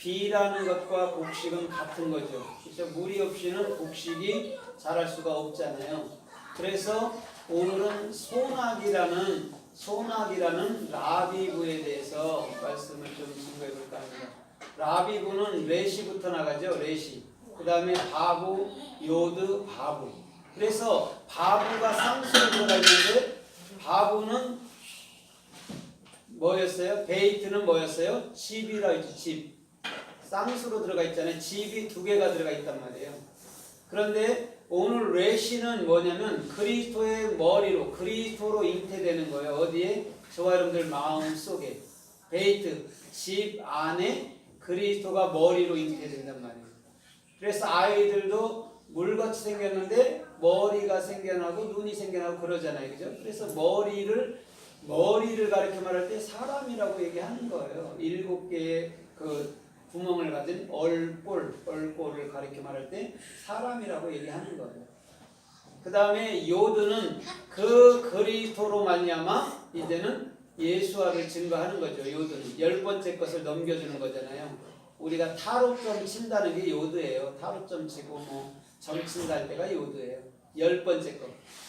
비라는 것과 곡식은 같은 거죠. 그래서 물이 없이는 곡식이 자랄 수가 없잖아요. 그래서 오늘은 소나기라는 라비브에 대해서 말씀을 좀 증거해 볼까 합니다. 라비브는 레시부터 나가죠. 레시. 그 다음에 바부, 요드, 바부. 그래서 바부가 상수로 들어가 있는데 바부는 뭐였어요? 베이트는 뭐였어요? 집이라 했죠. 집. 쌍수로 들어가 있잖아요. 집이 두 개가 들어가 있단 말이에요. 그런데 오늘 레시는 뭐냐면 그리스도의 머리로, 그리스도로 잉태되는 거예요. 어디에? 저와 여러분들 마음 속에. 베이트, 집 안에 그리스도가 머리로 잉태된단 말이에요. 그래서 아이들도 물같이 생겼는데 머리가 생겨나고 눈이 생겨나고 그러잖아요. 그죠? 그래서 머리를 가리켜 말할 때 사람이라고 얘기하는 거예요. 7개의 그 구멍을 가진 얼꼴을 가리켜 말할 때 사람이라고 얘기하는 거예요. 그 다음에 요드는 그 그리스도로 말미암아 이제는 예수화를 증거하는 거죠. 요드는 10번째 것을 넘겨주는 거잖아요. 우리가 타로점 친다는 게 요드예요. 타로점 치고 점 친다 할 때가 요드예요. 10번째 것.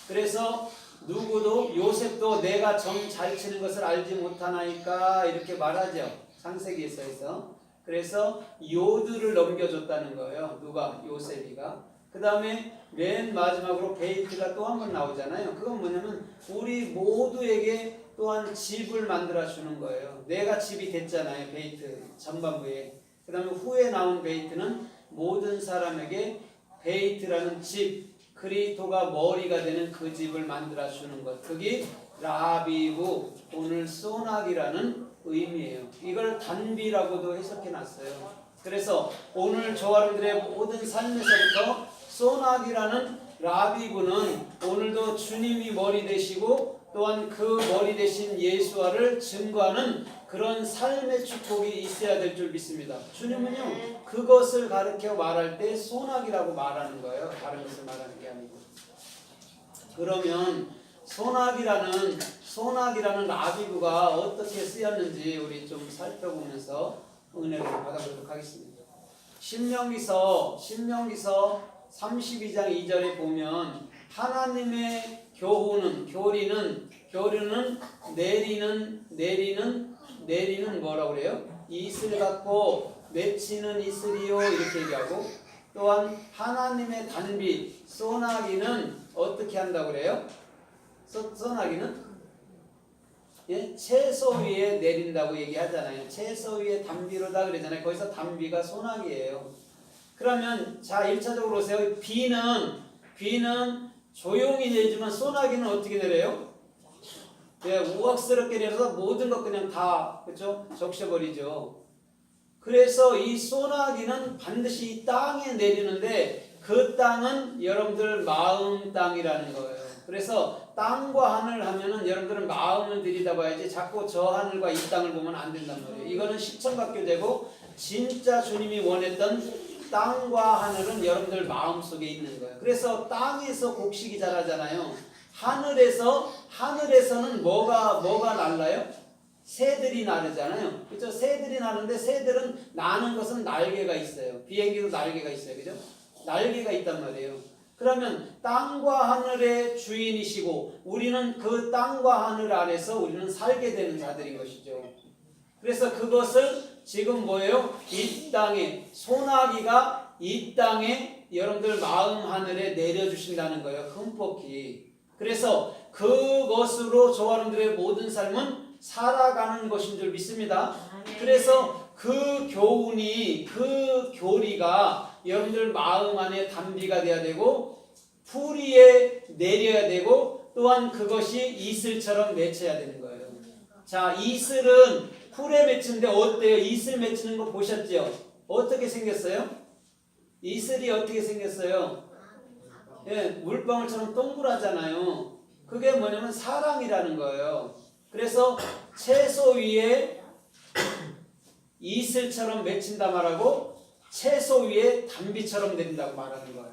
그래서 누구도 요셉도 내가 점 잘 치는 것을 알지 못하나이까 이렇게 말하죠. 창세기에 써있어. 그래서 요드를 넘겨줬다는 거예요. 누가? 요셉이가. 그 다음에 맨 마지막으로 베이트가 또 한 번 나오잖아요. 그건 뭐냐면 우리 모두에게 또한 집을 만들어 주는 거예요. 내가 집이 됐잖아요. 베이트 전반부에. 그 다음에 후에 나온 베이트는 모든 사람에게 베이트라는 집, 그리스도가 머리가 되는 그 집을 만들어 주는 것. 그게 라비브, 오늘 소나기라는 의미예요. 이걸 단비라고도 해석해 놨어요. 그래서 오늘 저와 여러분들의 모든 삶에서부터 소나기라는 라비브는 오늘도 주님이 머리 되시고 또한 그 머리 되신 예수와를 증거하는 그런 삶의 축복이 있어야 될 줄 믿습니다. 주님은요 그것을 가르쳐 말할 때 소나기라고 말하는 거예요. 다른 것을 말하는 게 아니고. 그러면 소나기라는 라비브가 어떻게 쓰였는지 우리 좀 살펴보면서 은혜를 받아보도록 하겠습니다. 신명기서 32장 2절에 보면 하나님의 교리는 내리는 뭐라고 그래요? 이슬 같고 맺히는 이슬이요 이렇게 얘기하고, 또한 하나님의 단비 소나기는 어떻게 한다고 그래요? 소나기는 채소 위에 내린다고 얘기하잖아요. 채소 위에 단비로다 그러잖아요. 거기서 단비가 소나기예요. 그러면 자 1차적으로 보세요. 비는 조용히 내리지만 소나기는 어떻게 내려요? 우악스럽게 내려서 모든 것 그냥 다 그렇죠? 적셔버리죠. 그래서 이 소나기는 반드시 이 땅에 내리는데 그 땅은 여러분들 마음 땅이라는 거예요. 그래서 땅과 하늘 하면은 여러분들은 마음을 들여다봐야지 자꾸 저 하늘과 이 땅을 보면 안 된단 말이에요. 이거는 시청각교제고 진짜 주님이 원했던 땅과 하늘은 여러분들 마음속에 있는 거예요. 그래서 땅에서 곡식이 자라잖아요. 하늘에서는 뭐가 날라요? 새들이 나르잖아요. 그렇죠? 새들이 나는데 새들은 나는 것은 날개가 있어요. 비행기도 날개가 있어요. 그죠? 날개가 있단 말이에요. 그러면 땅과 하늘의 주인이시고 우리는 그 땅과 하늘 안에서 우리는 살게 되는 자들인 것이죠. 그래서 그것을 지금 뭐예요? 이 땅에 소나기가 이 땅에 여러분들 마음 하늘에 내려주신다는 거예요. 흠뻑히. 그래서 그것으로 저와 여러분들의 모든 삶은 살아가는 것인 줄 믿습니다. 그래서 그 교훈이 그 교리가 여러분들 마음 안에 단비가 돼야 되고 풀 위에 내려야 되고 또한 그것이 이슬처럼 맺혀야 되는 거예요. 자, 이슬은 풀에 맺히는데 어때요? 이슬 맺히는 거 보셨죠? 어떻게 생겼어요? 이슬이 어떻게 생겼어요? 물방울처럼 동그랗잖아요. 그게 뭐냐면 사랑이라는 거예요. 그래서 채소 위에 이슬처럼 맺힌다 말하고 채소 위에 단비처럼 내린다고 말하는 거예요.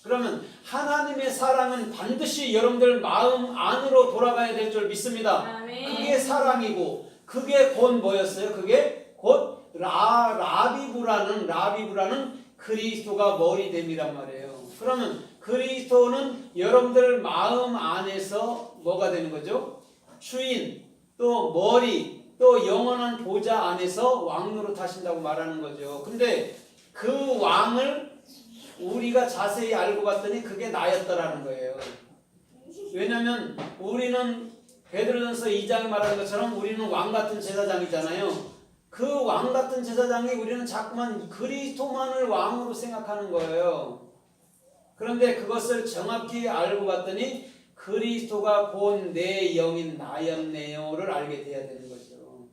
그러면 하나님의 사랑은 반드시 여러분들 마음 안으로 돌아가야 될 줄 믿습니다. 그게 사랑이고 그게 곧 뭐였어요? 그게 곧 라비브라는 라비브라는 그리스도가 머리됨이란 말이에요. 그러면 그리스도는 여러분들 마음 안에서 뭐가 되는 거죠? 주인, 또 머리, 또 영원한 보좌 안에서 왕노릇 하신다고 말하는 거죠. 근데 그 왕을 우리가 자세히 알고 봤더니 그게 나였더라는 거예요. 왜냐하면 우리는 베드로전서 2장에 말하는 것처럼 우리는 왕 같은 제사장이잖아요. 그 왕 같은 제사장이 우리는 자꾸만 그리스도만을 왕으로 생각하는 거예요. 그런데 그것을 정확히 알고 봤더니 그리스도가 본 내 영인 나였네요를 알게 돼야 되는 거죠.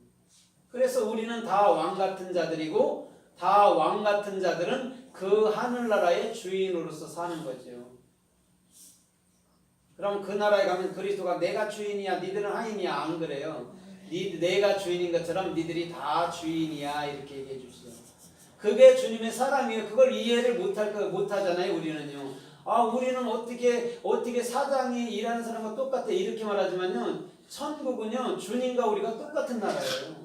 그래서 우리는 다 왕 같은 자들이고 다 왕 같은 자들은 그 하늘나라의 주인으로서 사는 거죠. 그럼 그 나라에 가면 그리스도가 내가 주인이야 니들은 하인이야 안 그래요. 내가 주인인 것처럼 니들이 다 주인이야 이렇게 얘기해 주시죠. 그게 주님의 사랑이에요. 그걸 이해를 못하잖아요. 우리는요. 우리는 어떻게 사장이 일하는 사람과 똑같아 이렇게 말하지만요. 천국은요 주님과 우리가 똑같은 나라예요.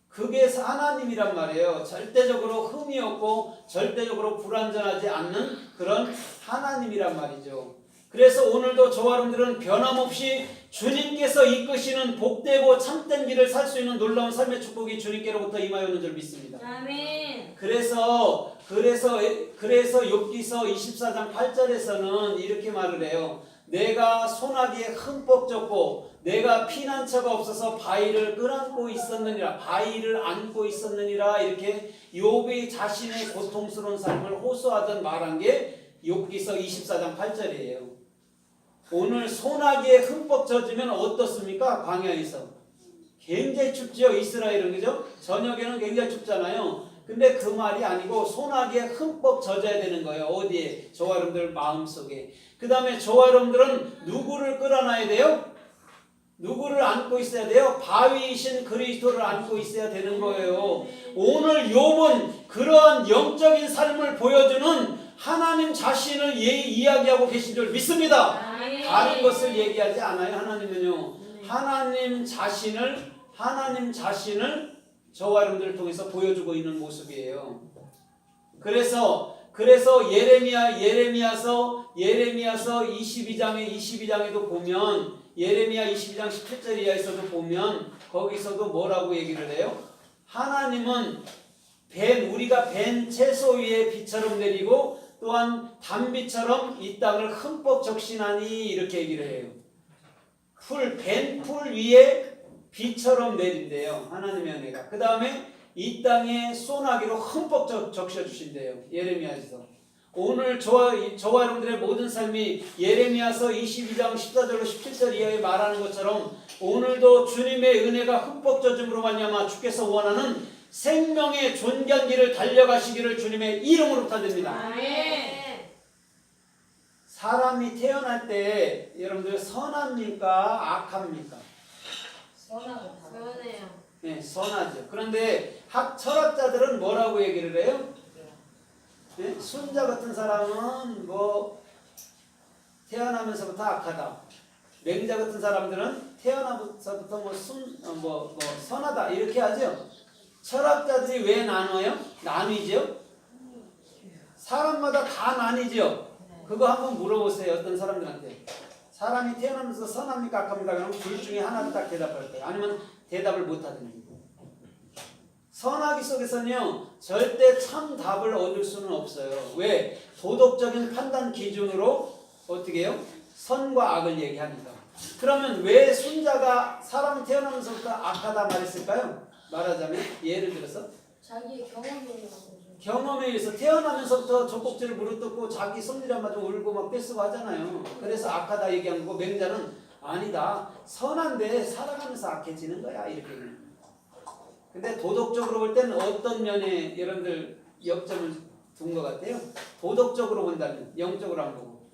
그게 하나님이란 말이에요. 절대적으로 흠이 없고 절대적으로 불완전하지 않는 그런 하나님이란 말이죠. 그래서 오늘도 저와 여러분들은 변함없이 주님께서 이끄시는 복되고 참된 길을 살 수 있는 놀라운 삶의 축복이 주님께로부터 임하였는 줄 믿습니다. 아멘. 그래서 욥기서 24장 8절에서는 이렇게 말을 해요. 내가 소나기에 흠뻑 젖고 내가 피난처가 없어서 바위를 끌안고 있었느니라. 바위를 안고 있었느니라. 이렇게 욥이 자신의 고통스러운 삶을 호소하던 말한 게 욥기서 24장 8절이에요. 오늘 소나기에 흠뻑 젖으면 어떻습니까? 광야에서 굉장히 춥죠. 이스라엘은 그죠? 저녁에는 굉장히 춥잖아요. 근데 그 말이 아니고 소나기에 흠뻑 젖어야 되는 거예요. 어디에? 저와 여러분들 마음속에. 그 다음에 저와 여러분들은 누구를 끌어놔야 돼요? 누구를 안고 있어야 돼요? 바위이신 그리스도를 안고 있어야 되는 거예요. 오늘 욥은 그러한 영적인 삶을 보여주는 하나님 자신을 이야기하고 계신 줄 믿습니다. 다른 것을 얘기하지 않아요. 하나님은요. 하나님 자신을 저와 여러분들을 통해서 보여주고 있는 모습이에요. 그래서 예레미야서 22장에도 보면 예레미야 22장 17절 이하에서도 보면 거기서도 뭐라고 얘기를 해요? 하나님은 우리가 벤 채소 위에 비처럼 내리고 또한 단비처럼 이 땅을 흠뻑 적시나니 이렇게 얘기를 해요. 벤 풀 위에 비처럼 내린대요. 하나님의 은혜가. 그 다음에 이 땅에 소나기로 흠뻑 적셔주신대요. 예레미야에서. 오늘 저와 여러분들의 모든 삶이 예레미야서 22장 14절로 17절 이하에 말하는 것처럼 오늘도 주님의 은혜가 흠뻑 젖음으로 말미암아 주께서 원하는 생명의 존귀한 길을 달려가시기를 주님의 이름으로 부탁드립니다. 아멘. 사람이 태어날 때 여러분들 선합니까? 악합니까? 선해요. 네, 선하죠. 그런데 철학자들은 뭐라고 얘기를 해요? 네? 순자 같은 사람은 태어나면서부터 악하다. 맹자 같은 사람들은 태어나면서부터 선하다 이렇게 하죠. 철학자들이 왜 나뉘죠? 사람마다 다 나뉘죠. 그거 한번 물어보세요. 어떤 사람들한테. 사람이 태어나면서 선합니까? 악합니까? 그러면 둘 중에 하나를 딱 대답할 거예요. 아니면 대답을 못 하든지. 선하기 속에서는요. 절대 참 답을 얻을 수는 없어요. 왜? 도덕적인 판단 기준으로 어떻게 해요? 선과 악을 얘기하니까. 그러면 왜 순자가 사람이 태어나면서부터 악하다 말했을까요? 말하자면 예를 들어서 자기의 경험에 의해서 태어나면서부터 젖꼭지를 물어뜯고 자기 성질에 맞아 울고 막 떼쓰고 하잖아요. 그래서 악하다 얘기한 거고 맹자는 아니다. 선한데 살아가면서 악해지는 거야 이렇게. 근데 도덕적으로 볼 때는 어떤 면에 여러분들 역점을 둔 것 같아요? 도덕적으로 본다면 영적으로 안 보고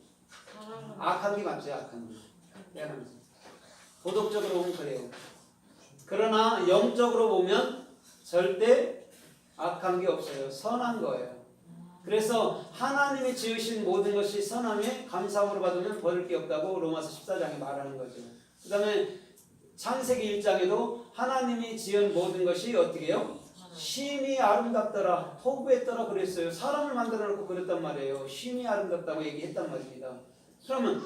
악한 게 맞죠. 악한 게. 도덕적으로 보면 그래요. 그러나 영적으로 보면 절대 악한 게 없어요. 선한 거예요. 그래서 하나님이 지으신 모든 것이 선함에 감사함으로 받으면 버릴 게 없다고 로마서 14장에 말하는 거죠. 그 다음에 창세기 1장에도 하나님이 지은 모든 것이 어떻게 해요? 심이 아름답더라. 토부했더라 그랬어요. 사람을 만들어 놓고 그랬단 말이에요. 심이 아름답다고 얘기했단 말입니다. 그러면